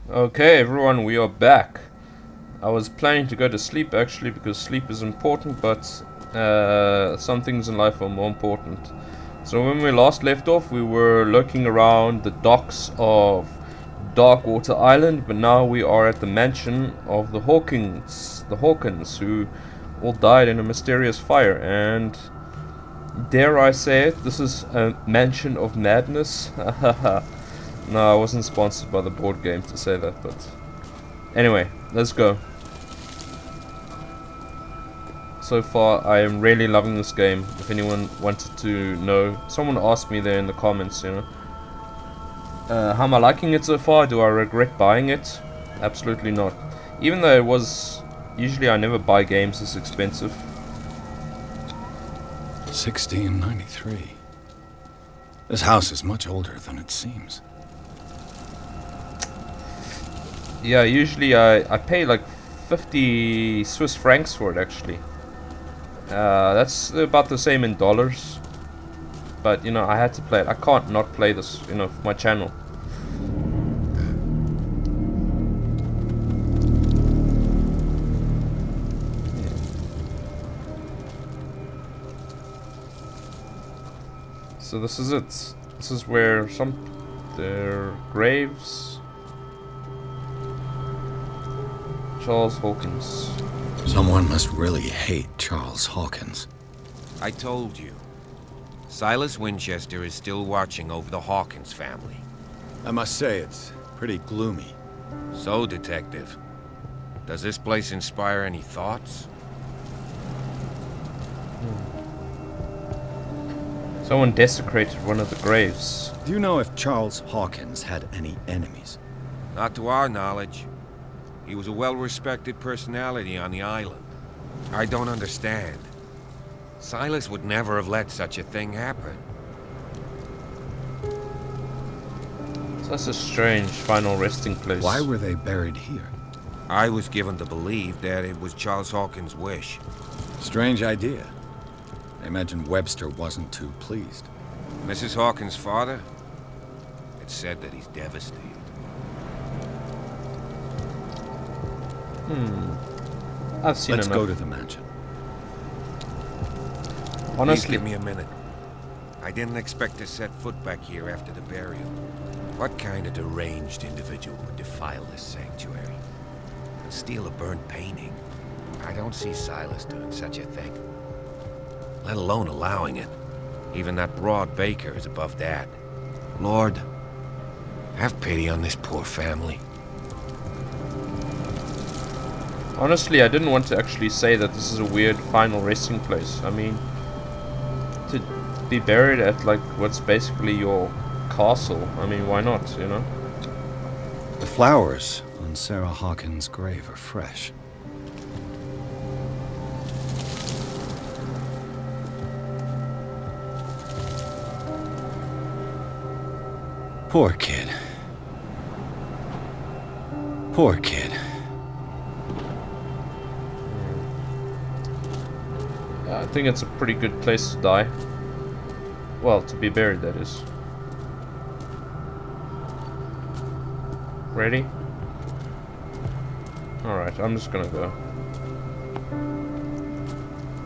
Okay, everyone, we are back. I was planning to go to sleep actually because sleep is important, but some things in life are more important. So when we last left off, we were lurking around the docks of Darkwater Island, but now we are at the mansion of the Hawkins, who all died in a mysterious fire. And dare I say it, this is a mansion of madness. No, I wasn't sponsored by the board game to say that, but anyway, let's go. So far, I am really loving this game. If anyone wanted to know, someone asked me there in the comments, how am I liking it so far? Do I regret buying it? Absolutely not. Even though it was, usually I never buy games this expensive. 1693. This house is much older than it seems. Yeah, usually I pay like 50 Swiss francs for it actually. That's about the same in dollars. But, I had to play it. I can't not play this, for my channel. So this is it. This is where their graves. Charles Hawkins. Someone must really hate Charles Hawkins. I told you. Silas Winchester is still watching over the Hawkins family. I must say, it's pretty gloomy. So, Detective, does this place inspire any thoughts? Someone desecrated one of the graves. Do you know if Charles Hawkins had any enemies? Not to our knowledge. He was a well-respected personality on the island. I don't understand. Silas would never have let such a thing happen. So that's a strange final resting place. Why were they buried here? I was given to believe that it was Charles Hawkins' wish. Strange idea. I imagine Webster wasn't too pleased. Mrs. Hawkins' father? It's said that he's devastated. I've seen Let's enough. go to the mansion. Please Honestly, give me a minute. I didn't expect to set foot back here after the burial. What kind of deranged individual would defile this sanctuary? And steal a burnt painting? I don't see Silas doing such a thing. Let alone allowing it. Even that broad baker is above that. Lord, have pity on this poor family. honestly, I didn't want to actually say that this is a weird final resting place. I mean, to be buried at like what's basically your castle. I mean, why not? The flowers on Sarah Hawkins' grave are fresh. Poor kid. Poor kid. I think it's a pretty good place to die. Well, to be buried, that is. Ready? Alright, I'm just gonna go.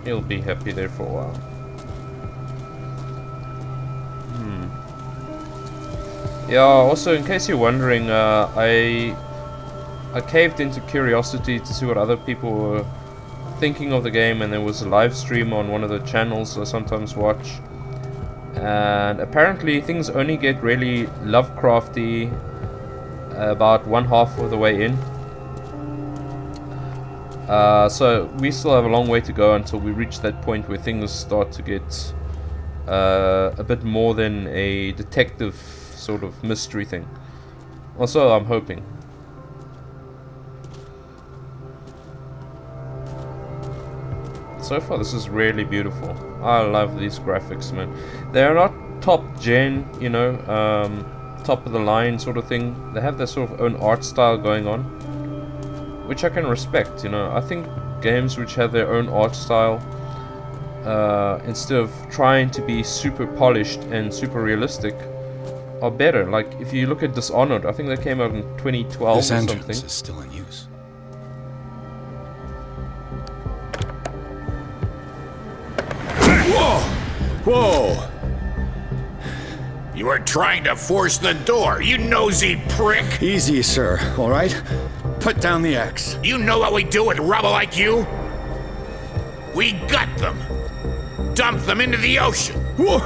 He'll be happy there for a while. Yeah, also, in case you're wondering, I caved into curiosity to see what other people were thinking of the game, and there was a live stream on one of the channels I sometimes watch. And apparently things only get really Lovecrafty about one half of the way in. So we still have a long way to go until we reach that point where things start to get a bit more than a detective sort of mystery thing. Also, I'm hoping. So far, this is really beautiful. I love these graphics, man. They are not top gen, top of the line sort of thing. They have their sort of own art style going on, which I can respect. I think games which have their own art style, instead of trying to be super polished and super realistic, are better. Like, if you look at Dishonored, I think that came out in 2012 This or entrance something. is still in use. Whoa! Whoa! You were trying to force the door, you nosy prick! Easy, sir, all right? Put down the axe. You know what we do with rubble like you? We gut them. Dump them into the ocean. Whoa!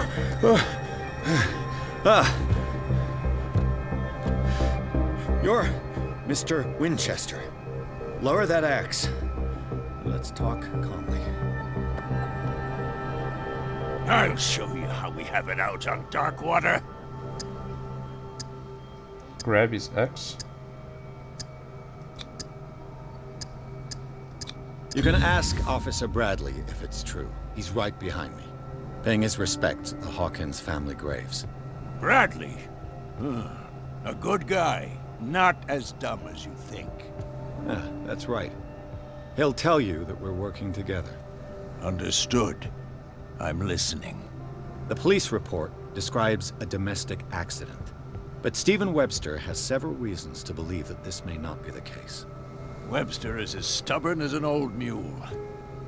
You're Mr. Winchester. Lower that axe. Let's talk calmly. I'll show you how we have it out on Darkwater. Grab his axe. You can ask Officer Bradley if it's true. He's right behind me, paying his respects at the Hawkins family graves. Bradley? A good guy. Not as dumb as you think. Yeah, that's right. He'll tell you that we're working together. Understood. I'm listening. The police report describes a domestic accident, but Stephen Webster has several reasons to believe that this may not be the case. Webster is as stubborn as an old mule.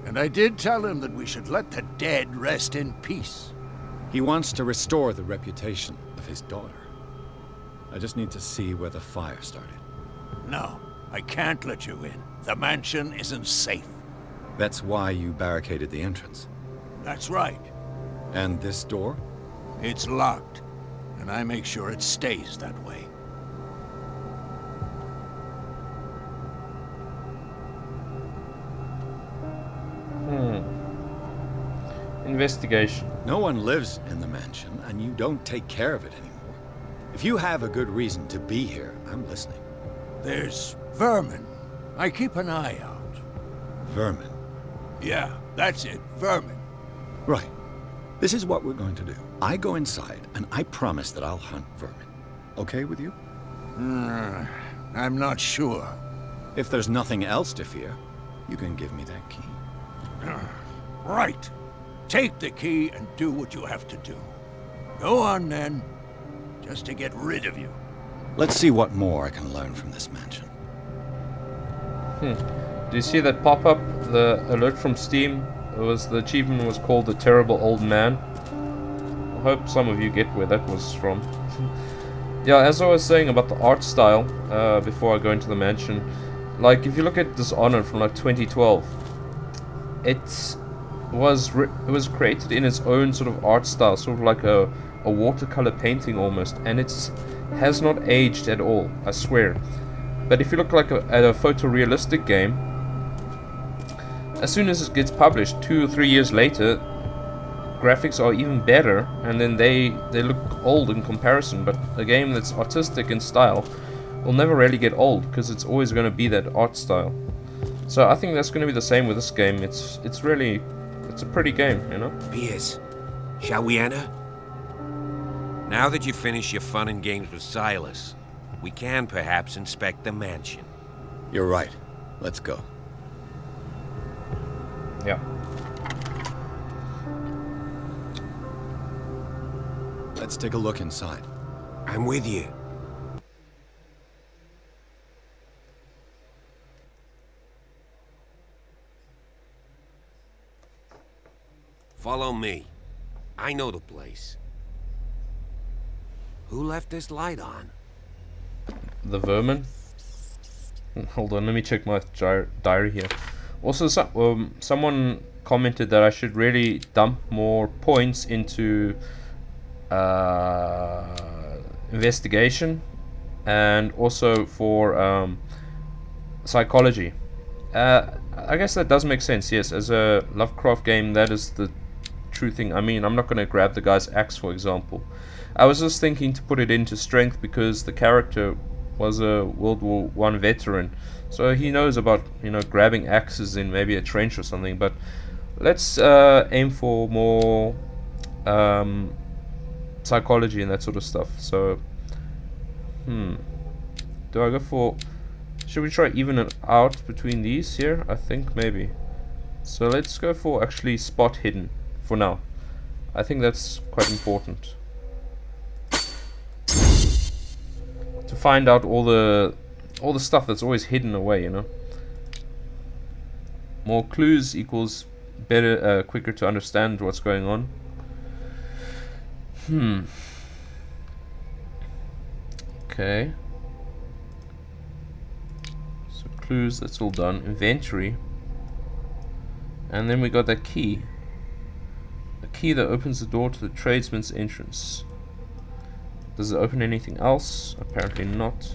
And I did tell him that we should let the dead rest in peace. He wants to restore the reputation of his daughter. I just need to see where the fire started. No, I can't let you in. The mansion isn't safe. That's why you barricaded the entrance. That's right. And this door? It's locked, and I make sure it stays that way. Investigation. No one lives in the mansion, and you don't take care of it anymore. If you have a good reason to be here, I'm listening. There's vermin. I keep an eye out. Vermin. Yeah, that's it, vermin. Right. This is what we're going to do. I go inside, and I promise that I'll hunt vermin. Okay with you? I'm not sure. If there's nothing else to fear, you can give me that key. Right. Take the key and do what you have to do. Go on, then. Just to get rid of you. Let's see what more I can learn from this mansion. Do you see that pop-up? The alert from Steam? The achievement was called The Terrible Old Man. I hope some of you get where that was from. Yeah, as I was saying about the art style, before I go into the mansion, like if you look at Dishonored from like 2012, it was created in its own sort of art style, sort of like a watercolor painting almost, and it has not aged at all, I swear. But if you look like at a photorealistic game, as soon as it gets published 2 or 3 years later, graphics are even better, and then they look old in comparison. But a game that's artistic in style will never really get old, because it's always going to be that art style. So I think that's going to be the same with this game. It's a pretty game, you know. Piers, shall we enter? Now that you've finished your fun and games with Silas, we can perhaps inspect the mansion. You're right. Let's go. Yeah. Let's take a look inside. I'm with you. Follow me. I know the place. Who left this light on? The vermin. Hold on, let me check my diary here. Also, someone commented that I should really dump more points into investigation and also for psychology. I guess that does make sense, yes. As a Lovecraft game, that is the true thing. I mean, I'm not going to grab the guy's axe, for example. I was just thinking to put it into strength because the character was a World War I veteran, so he knows about, you know, grabbing axes in maybe a trench or something. But let's aim for more psychology and that sort of stuff. So, do I go for? Should we try even it out between these here? I think maybe. So let's go for actually spot hidden for now. I think that's quite important. find out all the stuff that's always hidden away, you know. More clues equals better, quicker to understand what's going on. Okay. So clues, that's all done. Inventory. And then we got that key. A key that opens the door to the tradesman's entrance. Does it open anything else? Apparently not.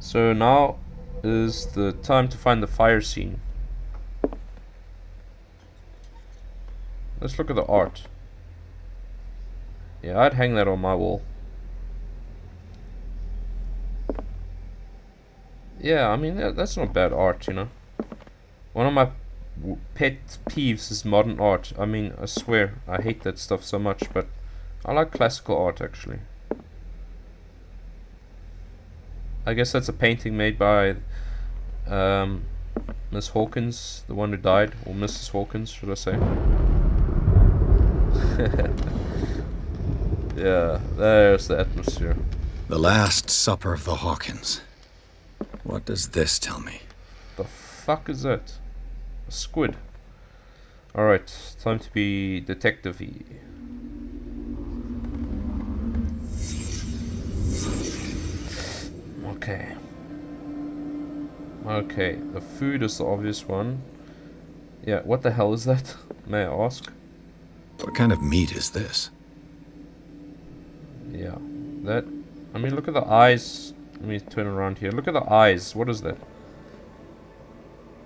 So now is the time to find the fire scene. Let's look at the art. Yeah, I'd hang that on my wall. Yeah, I mean, that's not bad art, you know. One of my pet peeves is modern art. I mean, I swear, I hate that stuff so much, but I like classical art, actually. I guess that's a painting made by Miss Hawkins, the one who died, or Mrs. Hawkins, should I say. Yeah, there's the atmosphere. The Last Supper of the Hawkins. What does this tell me? The fuck is that? A squid. Alright, time to be detective-y. Okay. Okay, the food is the obvious one. Yeah, what the hell is that? May I ask? What kind of meat is this? Yeah, that... I mean, look at the eyes. Let me turn around here. Look at the eyes. What is that?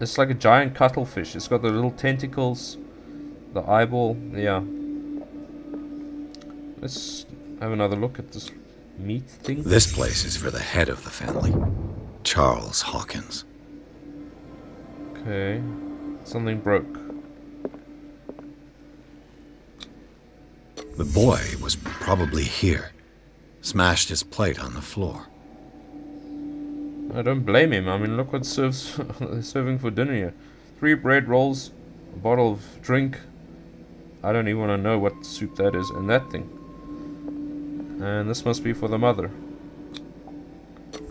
It's like a giant cuttlefish. It's got the little tentacles. The eyeball. Yeah. Let's have another look at this meat thing. This place is for the head of the family, Charles Hawkins. Okay. Something broke. The boy was probably here. Smashed his plate on the floor. I don't blame him. I mean, look what serves they're serving for dinner here. 3 bread rolls, a bottle of drink. I don't even want to know what soup that is, and that thing. And this must be for the mother.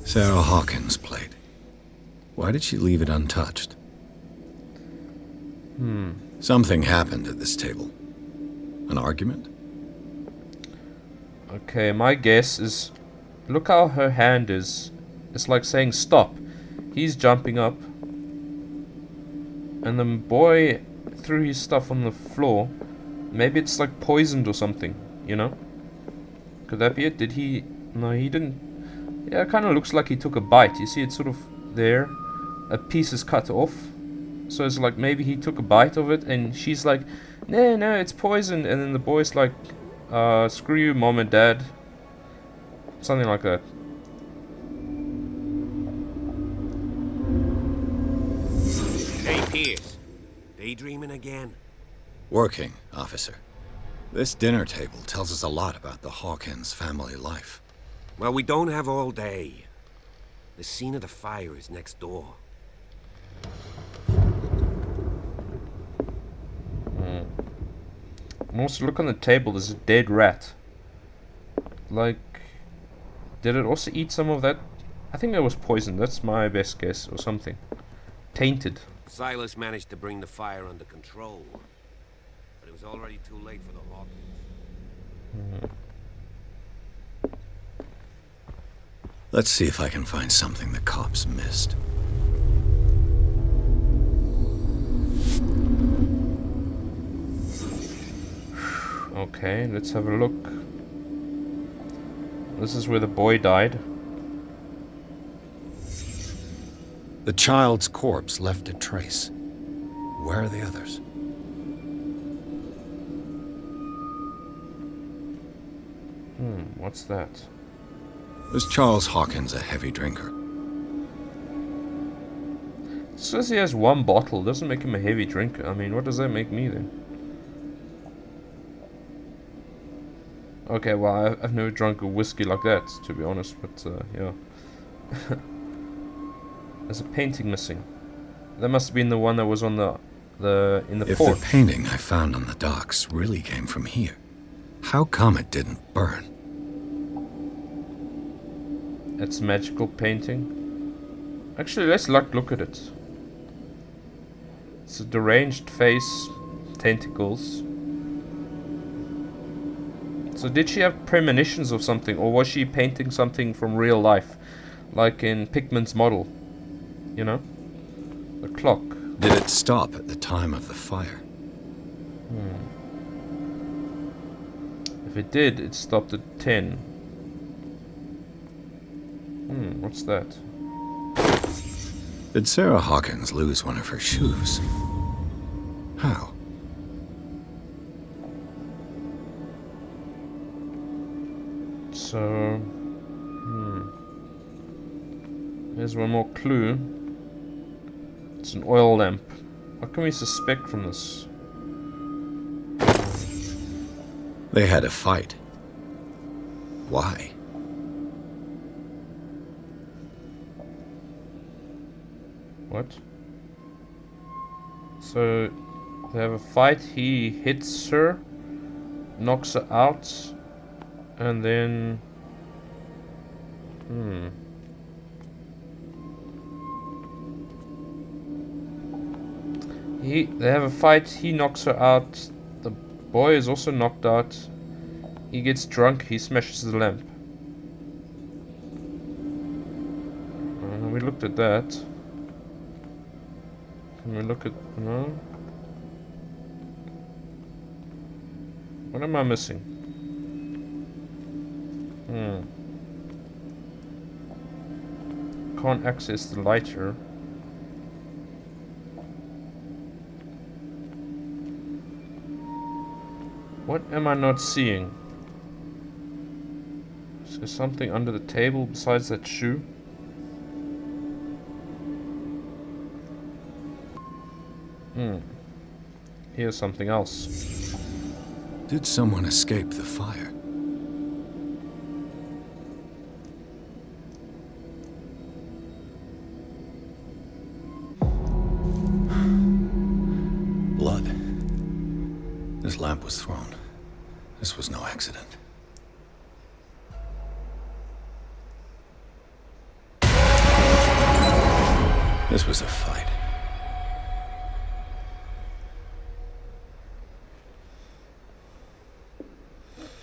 Sarah Hawkins' plate. Why did she leave it untouched? Something happened at this table. An argument? Okay, my guess is... Look how her hand is. It's like saying stop. He's jumping up. And the boy threw his stuff on the floor. Maybe it's like poisoned or something, you know? Could that be it? Did he... No, he didn't... Yeah, it kind of looks like he took a bite. You see, it's sort of there. A piece is cut off. So it's like maybe he took a bite of it and she's like, no, it's poison. And then the boy's like, screw you, mom and dad. Something like that. Hey, Pierce. Daydreaming again? Working, officer. This dinner table tells us a lot about the Hawkins family life. Well, we don't have all day. The scene of the fire is next door. And also look on the table, there's a dead rat. Like, did it also eat some of that? I think it was poisoned, that's my best guess, or something. Tainted. Silas managed to bring the fire under control. But it was already too late for the Hawkins. Let's see if I can find something the cops missed. Okay, let's have a look. This is where the boy died. The child's corpse left a trace. Where are the others? What's that? Was Charles Hawkins a heavy drinker? It says he has 1 bottle, doesn't make him a heavy drinker. I mean, what does that make me then? Okay, well, I've never drunk a whiskey like that, to be honest, but yeah. There's a painting missing. That must have been the one that was on in the If port. the painting I found on the docks really came from here, how come it didn't burn? It's magical painting. Actually, let's look at it. It's a deranged face, tentacles. So did she have premonitions of something, or was she painting something from real life? Like in Pigman's model, you know? The clock. Did it stop at the time of the fire? If it did, it stopped at 10. What's that? Did Sarah Hawkins lose one of her shoes? How? So... Here's one more clue. It's an oil lamp. What can we suspect from this? They had a fight. Why? What? So they have a fight, he hits her, knocks her out, and then... They have a fight, he knocks her out, the boy is also knocked out, he gets drunk, he smashes the lamp. We looked at that. Can we look at... no? What am I missing? Can't access the lighter. What am I not seeing? Is there something under the table besides that shoe? Here's something else. Did someone escape the fire? Blood. This lamp was thrown. This was no accident. This was a fight.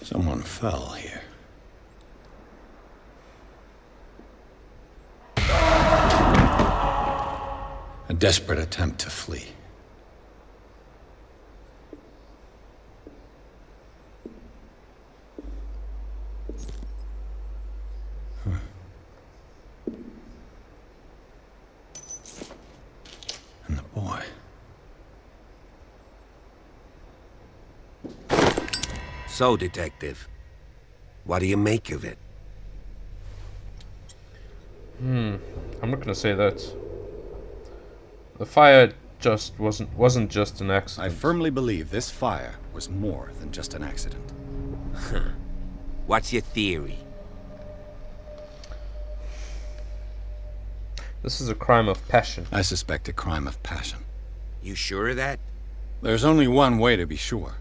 Someone fell here. A desperate attempt to flee. And the boy. So, Detective, what do you make of it? I'm not gonna say that. The fire just wasn't just an I accident. firmly believe this fire was more than just an accident. What's your theory? This is a crime of passion. I suspect a crime of passion. You sure of that? There's only one way to be sure.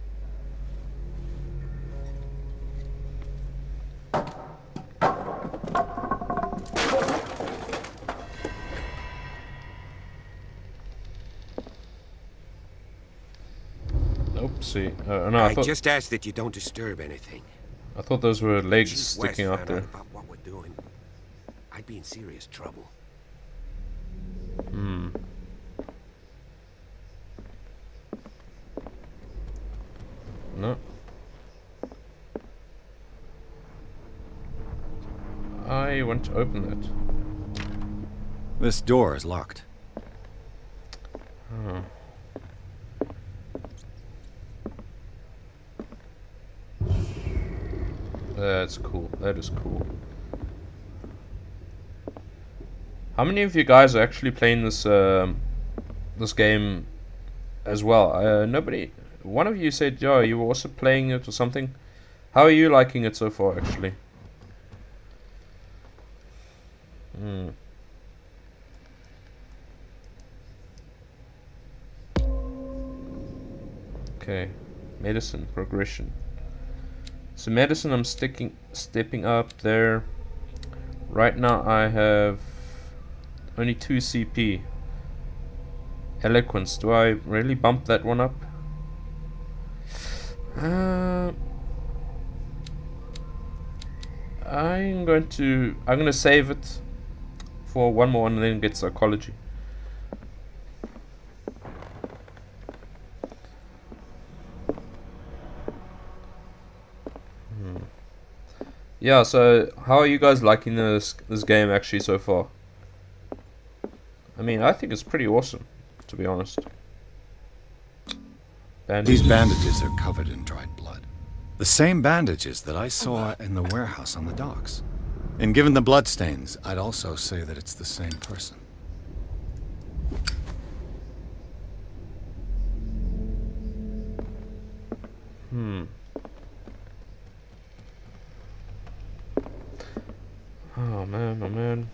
Oopsie. No, I just ask that you don't disturb anything. I thought those were legs Chief sticking West out found there. about what we're doing, I'd be in serious trouble. No. I want to open it. This door is locked. That's cool. That is cool. How many of you guys are actually playing this this game as well? Nobody. One of you said, "Yo, you were also playing it or something." How are you liking it so far, actually? Okay, medicine progression. So medicine, I'm stepping up there. Right now I have only 2 CP. Eloquence. Do I really bump that one up? I'm gonna save it for one more and then get psychology. Yeah, so how are you guys liking this game actually so far? I mean, I think it's pretty awesome, to be honest. These bandages are covered in dried blood. The same bandages that I saw in the warehouse on the docks. And given the bloodstains, I'd also say that it's the same person. Oh man, oh man.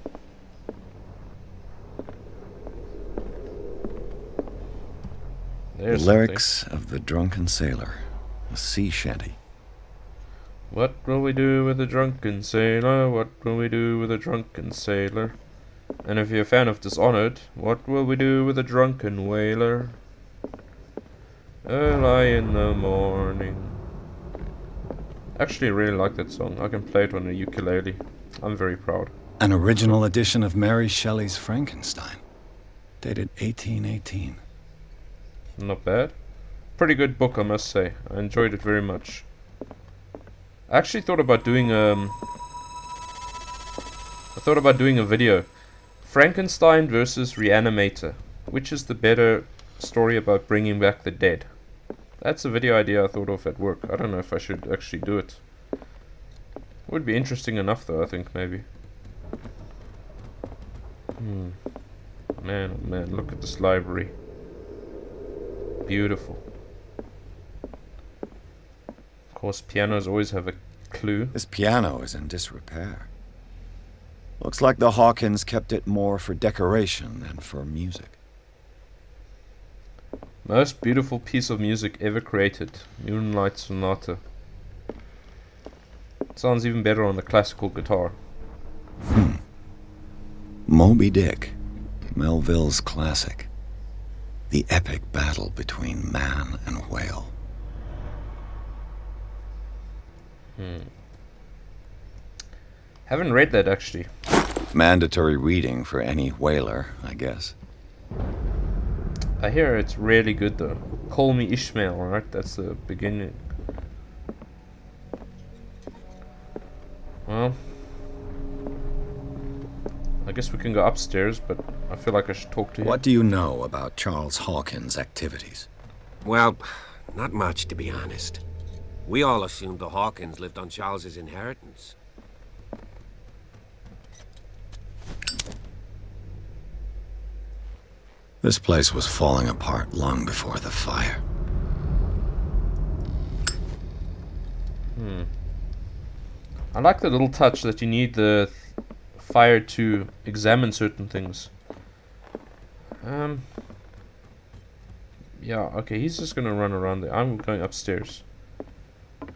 The lyrics of the drunken sailor, a sea shanty. What will we do with a drunken sailor? What will we do with a drunken sailor? And if you're a fan of Dishonored, what will we do with a drunken whaler? Early in the morning. Actually, I really like that song. I can play it on a ukulele. I'm very proud. An original edition of Mary Shelley's Frankenstein, dated 1818. Not bad. Pretty good book, I must say. I enjoyed it very much. I actually thought about doing a video. Frankenstein versus Reanimator. Which is the better story about bringing back the dead? That's a video idea I thought of at work. I don't know if I should actually do it. Would be interesting enough though, I think, maybe. Man, oh man, look at this library. Beautiful. Of course, pianos always have a clue. This piano is in disrepair. Looks like the Hawkins kept it more for decoration than for music. Most beautiful piece of music ever created. Moonlight Sonata. Sounds even better on the classical guitar. Moby Dick, Melville's classic. The epic battle between man and whale. Haven't read that actually. Mandatory reading for any whaler, I guess. I hear it's really good though. Call Me Ishmael, right? That's the beginning. Well, I guess we can go upstairs, but I feel like I should talk to him. What do you know about Charles Hawkins' activities? Well, not much, to be honest. We all assumed the Hawkins lived on Charles's inheritance. This place was falling apart long before the fire. I like the little touch that you need the fire to examine certain things. Yeah, okay, he's just gonna run around there. I'm going upstairs.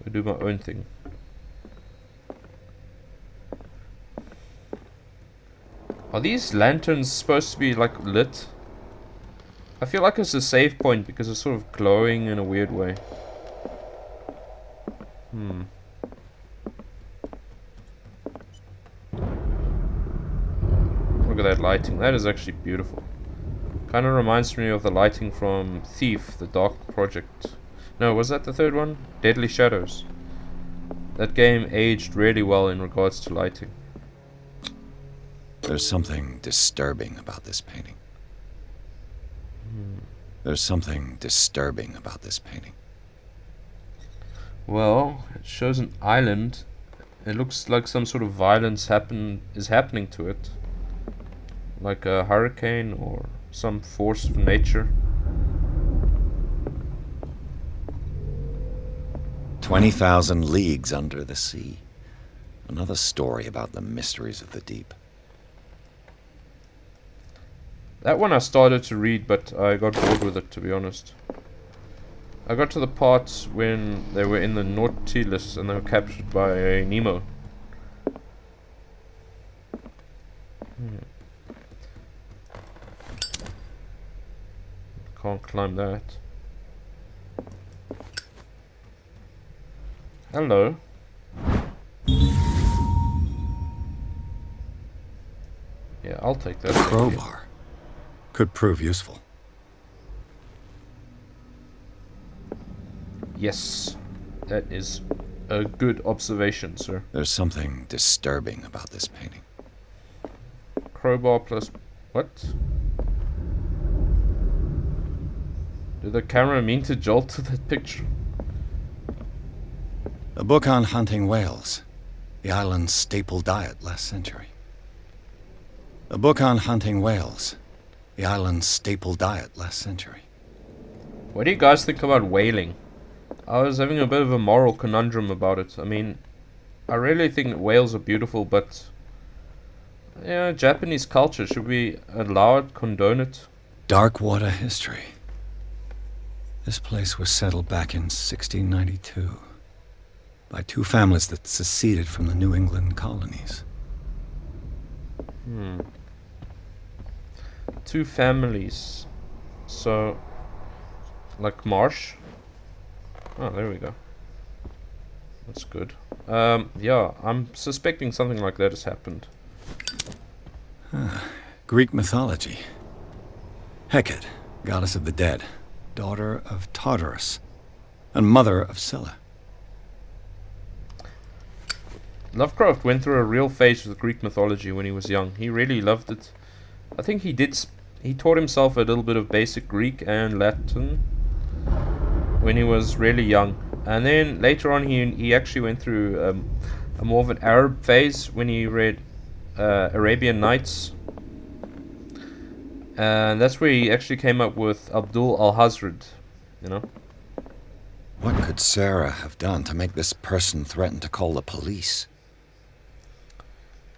I do my own thing. Are these lanterns supposed to be like lit? I feel like it's a save point because it's sort of glowing in a weird way. Look at that lighting. That is actually beautiful. Kind of reminds me of the lighting from Thief, the Dark Project. No, was that the third one? Deadly Shadows. That game aged really well in regards to lighting. There's something disturbing about this painting. There's something disturbing about this painting. Well, it shows an island. It looks like some sort of violence is happening to it. Like a hurricane or some force of nature. 20,000 leagues under the sea. Another story about the mysteries of the deep. That one I started to read, but I got bored with it, to be honest. I got to the parts when they were in the Nautilus and they were captured by Nemo. Can't climb that. Hello. Yeah, I'll take that. Crowbar. Could prove useful. Yes, that is a good observation, sir. There's something disturbing about this painting. Crowbar plus... what? Did the camera mean to jolt to that picture? A book on hunting whales. The island's staple diet last century. A book on hunting whales. The island's staple diet last century. What do you guys think about whaling? I was having a bit of a moral conundrum about it. I mean, I really think that whales are beautiful, but... yeah, Japanese culture, should we allow it, condone it? Dark water history. This place was settled back in 1692 by two families that seceded from the New England colonies. Two families. So, like Marsh? Oh, there we go. That's good. Yeah, I'm suspecting something like that has happened. Greek mythology. Hecate, goddess of the dead, daughter of Tartarus, and mother of Scylla. Lovecraft went through a real phase with Greek mythology when he was young. He really loved it. I think he taught himself a little bit of basic Greek and Latin when he was really young. And then later on he actually went through a more of an Arab phase when he read Arabian Nights. And that's where he actually came up with Abdul al-Hazred, you know. What could Sarah have done to make this person threaten to call the police?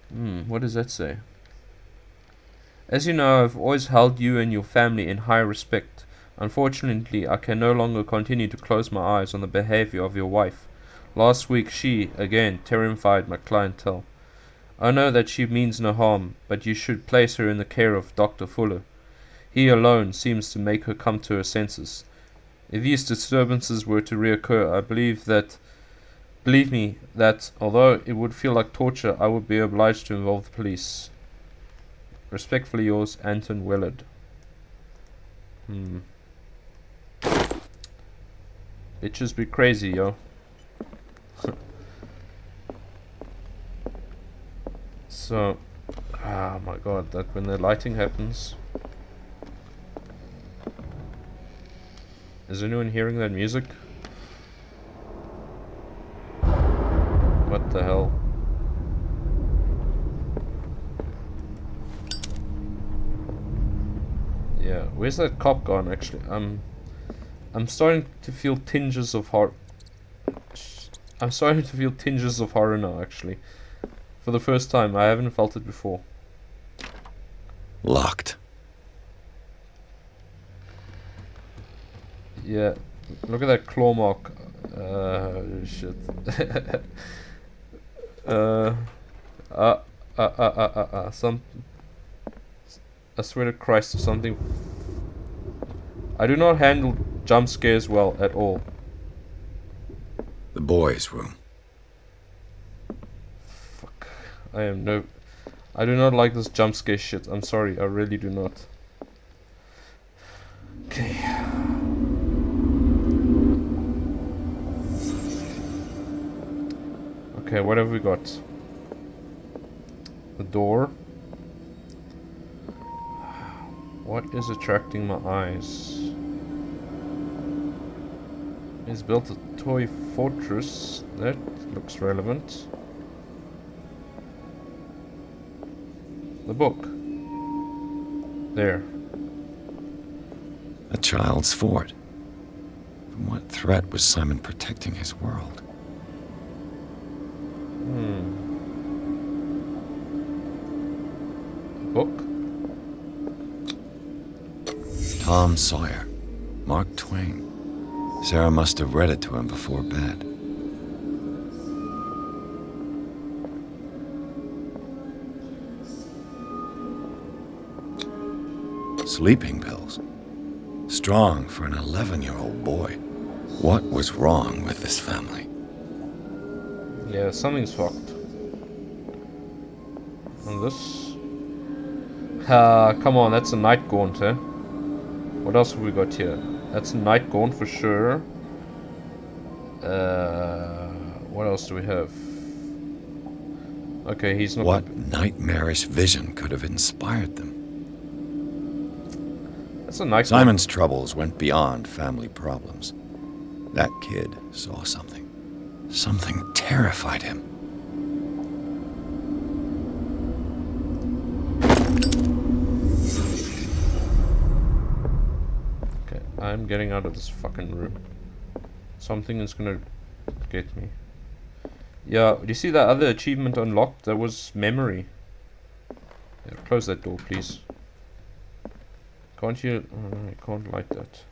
What does that say? As you know, I've always held you and your family in high respect. Unfortunately, I can no longer continue to close my eyes on the behavior of your wife. Last week she, again, terrified my clientele. I know that she means no harm, but you should place her in the care of Dr. Fuller. He alone seems to make her come to her senses. If these disturbances were to reoccur, I believe me, that although it would feel like torture, I would be obliged to involve the police. Respectfully yours, Anton Willard. Bitches be crazy, yo. So, oh my god, that when the lighting happens. Is anyone hearing that music? What the hell? Yeah, where's that cop gone actually? I'm starting to feel tinges of horror. I'm starting to feel tinges of horror now actually. For the first time, I haven't felt it before. Locked. Yeah, look at that claw mark. Shit. Some. I swear to Christ, something. I do not handle jump scares well at all. The boys' room. Fuck. I do not like this jump scare shit. I'm sorry, I really do not. Okay. Okay, what have we got? The door. What is attracting my eyes? He's built a toy fortress. That looks relevant. The book. There. A child's fort. From what threat was Simon protecting his world? Book? Tom Sawyer. Mark Twain. Sarah must have read it to him before bed. Sleeping pills. Strong for an 11-year-old boy. What was wrong with this family? Yeah, something's fucked. And this... come on, that's a night gaunt, eh? What else have we got here? That's a night gaunt for sure. What else do we have? Okay, he's not... What nightmarish vision could have inspired them? That's a night Simon's troubles went beyond family problems. That kid saw something. Something terrified him. Okay, I'm getting out of this fucking room. Something is gonna get me. Yeah, do you see that other achievement unlocked? That was memory. Yeah, close that door, please. Can't you? Oh, no, I can't like that.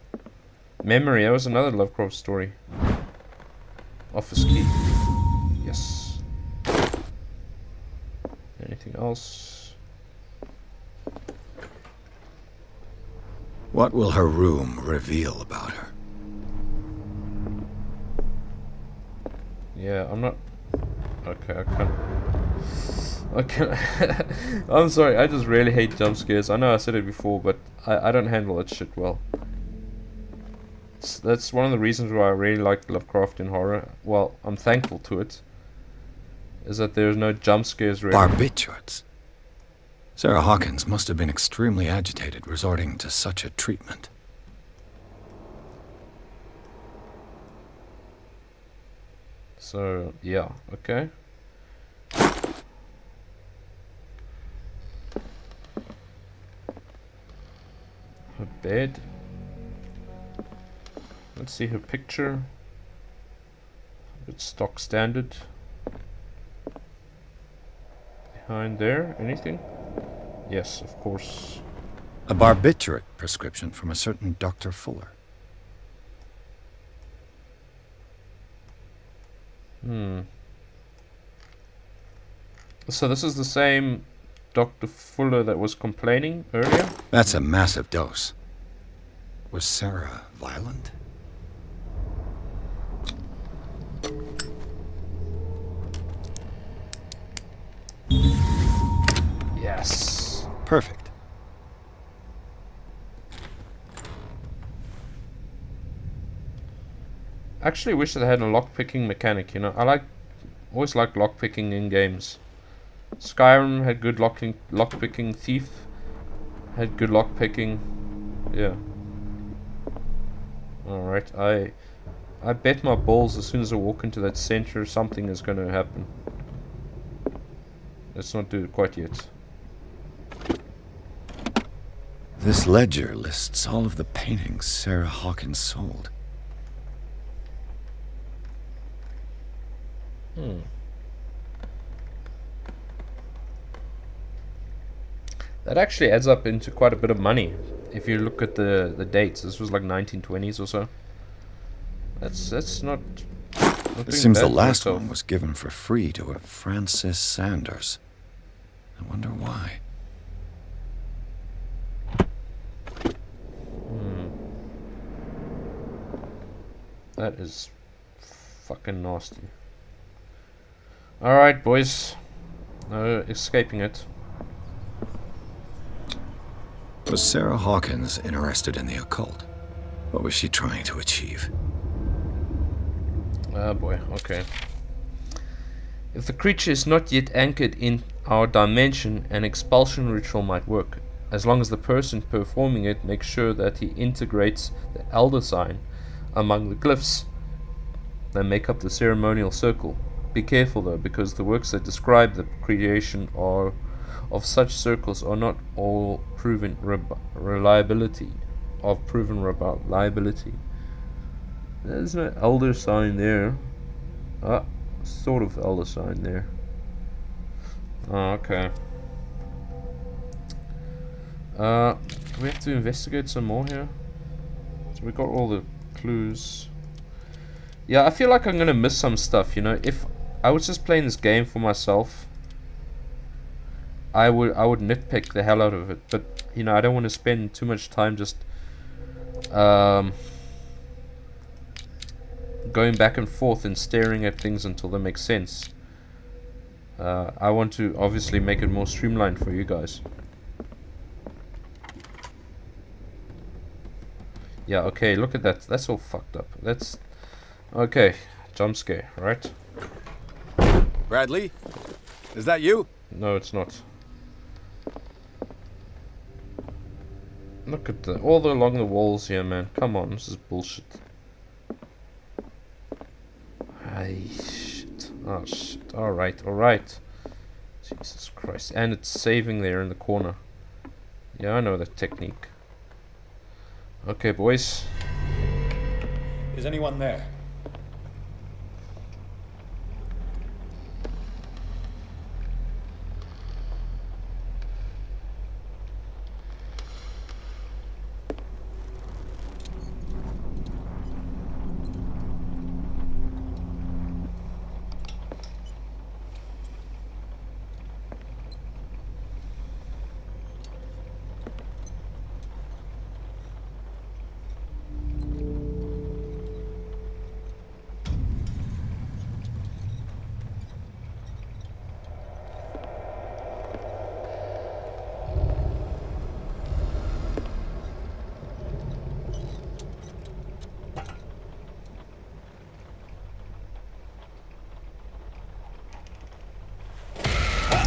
Memory, that was another Lovecraft story. Office key. Yes. Anything else? What will her room reveal about her? Yeah, I'm not... Okay, I can't... Okay. I'm sorry, I just really hate jump scares. I know I said it before, but I don't handle that shit well. That's one of the reasons why I really like Lovecraftian horror. Well, I'm thankful to it. Is that there's no jump scares really. Barbiturates. Sarah Hawkins must have been extremely agitated resorting to such a treatment. So, yeah, okay. Her bed. Let's see her picture. It's stock standard. Behind there, anything? Yes, of course. A barbiturate prescription from a certain Dr. Fuller. So this is the same Dr. Fuller that was complaining earlier? That's a massive dose. Was Sarah violent? Yes. Perfect. Actually wish that I had a lockpicking mechanic, you know. Always like lockpicking in games. Skyrim had good lockpicking. Thief had good lockpicking. Yeah. Alright, I bet my balls as soon as I walk into that center something is gonna happen. Let's not do it quite yet. This ledger lists all of the paintings Sarah Hawkins sold. That actually adds up into quite a bit of money. If you look at the dates, this was like 1920s or so. That's not It seems the last one was given for free to a Francis Sanders. I wonder why. That is fucking nasty. Alright, boys. No escaping it. Was Sarah Hawkins interested in the occult? What was she trying to achieve? Oh boy, okay. If the creature is not yet anchored in our dimension, an expulsion ritual might work, as long as the person performing it makes sure that he integrates the elder sign among the glyphs that make up the ceremonial circle. Be careful though, because the works that describe the creation of such circles are not all proven reliability. There's no elder sign there. Sort of elder sign there. Oh, okay. We have to investigate some more here. So we got all the clues. Yeah, I feel like I'm gonna miss some stuff, you know. If I was just playing this game for myself, I would nitpick the hell out of it, but you know, I don't want to spend too much time just going back and forth and staring at things until they make sense. I want to obviously make it more streamlined for you guys. Yeah, okay, look at that. That's all fucked up. That's... Okay, jump scare, right? Bradley? Is that you? No, it's not. Look at the... all along the walls here, man. Come on, this is bullshit. Ay, shit. Oh, shit. Alright, alright. Jesus Christ. And it's saving there in the corner. Yeah, I know that technique. Okay, boys. Is anyone there?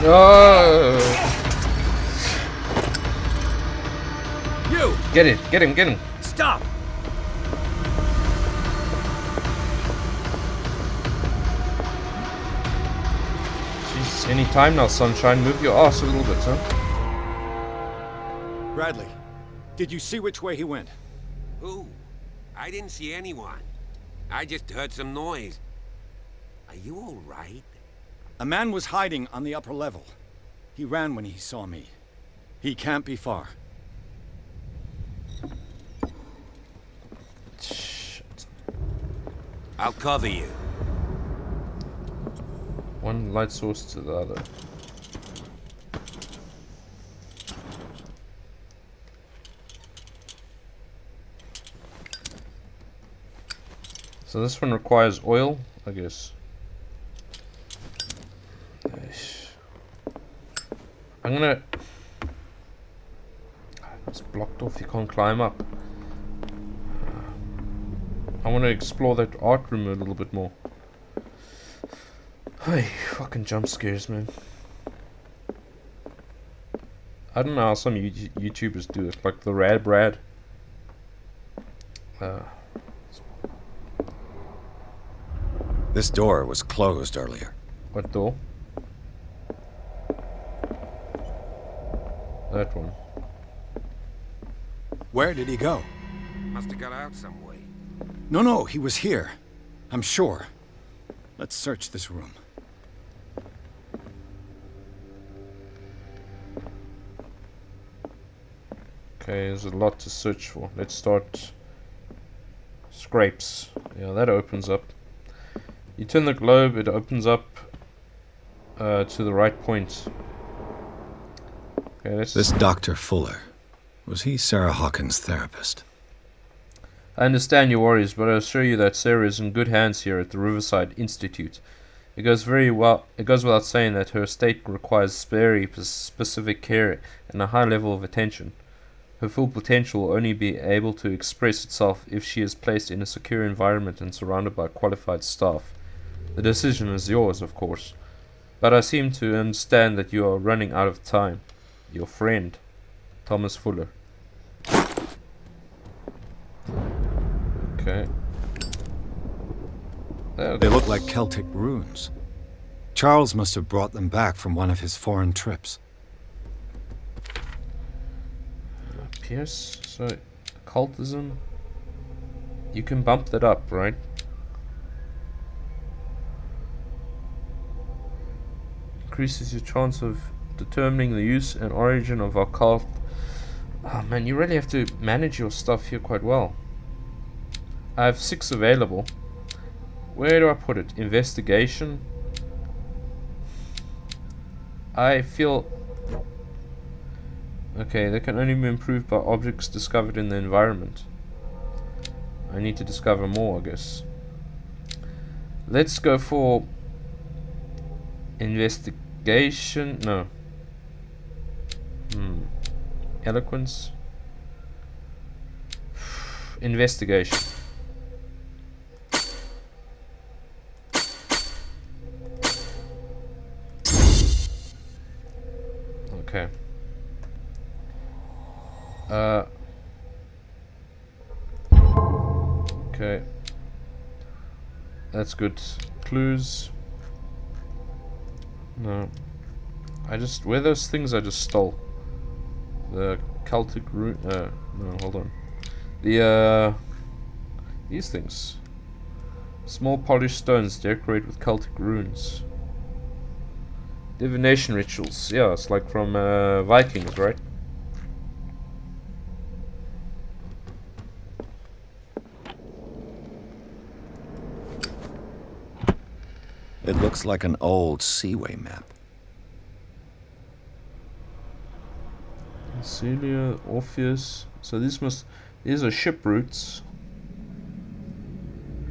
Oh! You! Get it! Get him! Get him! Stop! Jesus, any time now, sunshine. Move your ass a little bit, huh? Bradley, did you see which way he went? Who? I didn't see anyone. I just heard some noise. Are you all right? A man was hiding on the upper level. He ran when he saw me. He can't be far. Shit. I'll cover you. One light source to the other. So this one requires oil, I guess. I'm gonna... It's blocked off, you can't climb up. I want to explore that art room a little bit more. Hey, fucking jump scares, man. I don't know how some YouTubers do it, like the Rad Brad. This door was closed earlier. What door? That one. Where did he go? Must have got out some way. No, he was here. I'm sure. Let's search this room. Okay, there's a lot to search for. Let's start... Scrapes. Yeah, that opens up. You turn the globe, it opens up to the right point. Okay, This Dr. Fuller, was he Sarah Hawkins' therapist? I understand your worries, but I assure you that Sarah is in good hands here at the Riverside Institute. It goes without saying that her state requires very specific care and a high level of attention. Her full potential will only be able to express itself if she is placed in a secure environment and surrounded by qualified staff. The decision is yours, of course, but I seem to understand that you are running out of time. Your friend, Thomas Fuller. Okay. They look like Celtic runes. Charles must have brought them back from one of his foreign trips. Pierce, so occultism. You can bump that up, right? Increases your chance of determining the use and origin of occult. Oh man, you really have to manage your stuff here quite well. I have 6 available. Where do I put it? Investigation. I feel Okay, they can only be improved by objects discovered in the environment. I need to discover more, I guess. Let's go for investigation. No. Eloquence. Investigation. Okay. Okay. That's good. Clues. No. Where are those things I just stole? The Celtic rune. No, hold on. These things. Small polished stones decorated with Celtic runes. Divination rituals. Yeah, it's like from Vikings, right? It looks like an old seaway map. Celia, Orpheus. So these are ship routes.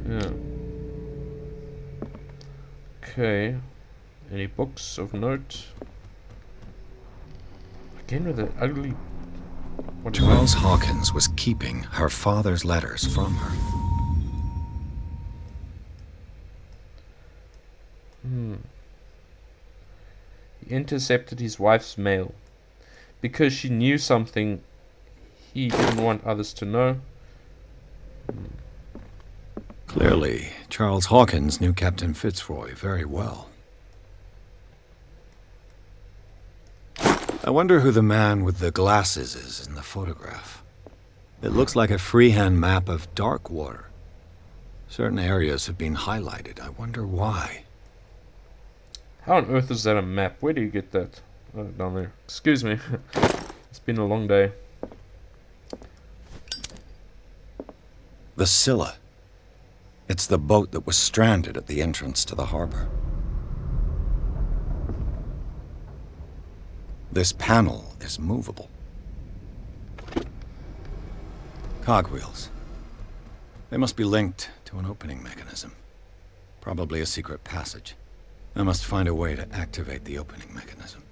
Yeah. Okay. Any books of note? Again with the ugly. What is Charles Hawkins was keeping her father's letters from her. He intercepted his wife's mail because she knew something he didn't want others to know. Clearly, Charles Hawkins knew Captain Fitzroy very well. I wonder who the man with the glasses is in the photograph. It looks like a freehand map of dark water. Certain areas have been highlighted. I wonder why. How on earth is that a map? Where do you get that? Oh, down there. Excuse me. It's been a long day. The Scylla. It's the boat that was stranded at the entrance to the harbor. This panel is movable. Cogwheels. They must be linked to an opening mechanism. Probably a secret passage. I must find a way to activate the opening mechanism.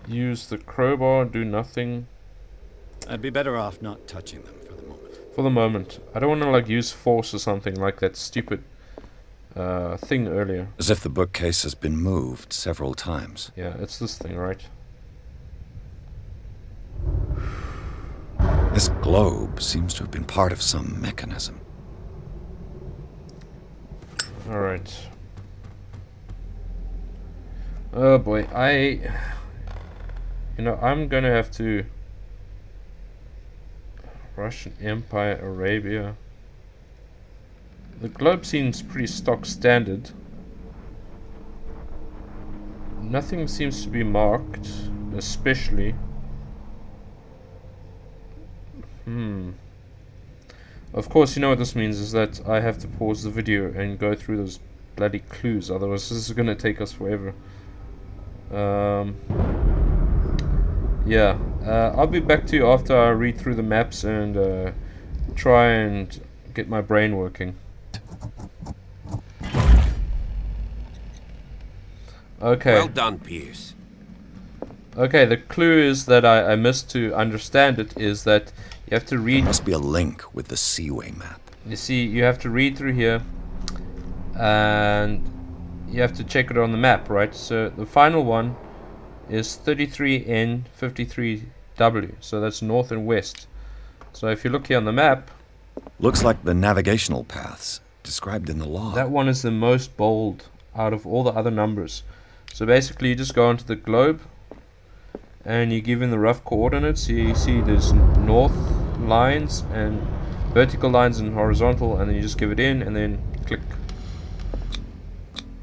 Use the crowbar, do nothing. I'd be better off not touching them for the moment. For the moment. I don't want to like use force or something like that stupid thing earlier. As if the bookcase has been moved several times. Yeah, it's this thing, right? This globe seems to have been part of some mechanism. Alright. Oh boy, I'm gonna have to... Russian Empire, Arabia. The globe seems pretty stock standard. Nothing seems to be marked, especially. Of course, you know what this means is that I have to pause the video and go through those bloody clues, otherwise this is gonna take us forever. Yeah, I'll be back to you after I read through the maps and try and get my brain working. Okay. Well done, Pierce. Okay, the clue is that I missed to understand it is that you have to There read. must be a link with the seaway map. You see, you have to read through here, and you have to check it on the map, right? So the final one is 33N53W, so that's north and west. So if you look here on the map, Looks like the navigational paths described in the log. that one is the most bold out of all the other numbers. So basically you just go onto the globe and you give in the rough coordinates. You see there's north lines and vertical lines and horizontal, and then you just give it in and then click.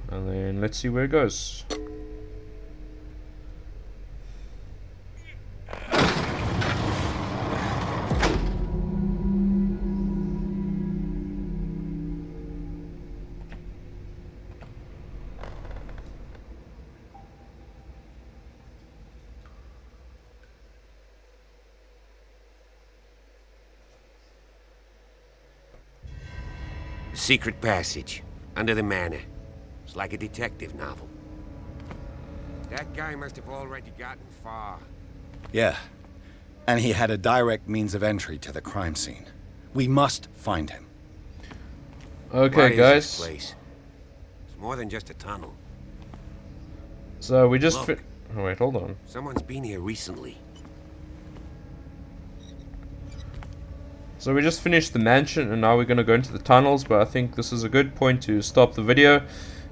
And then let's see where it goes. A secret passage under the manor. It's like a detective novel. That guy must have already gotten far. Yeah. And he had a direct means of entry to the crime scene. We must find him. Okay, What is guys. this place? It's more than just a tunnel. So we just. Look. Oh wait, hold on. Someone's been here recently. So we just finished the mansion, and now we're going to go into the tunnels. But I think this is a good point to stop the video.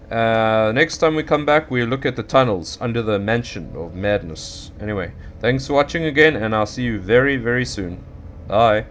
Next time we come back, we look at the tunnels under the mansion of madness. Anyway, thanks for watching again, and I'll see you very, very soon. Bye.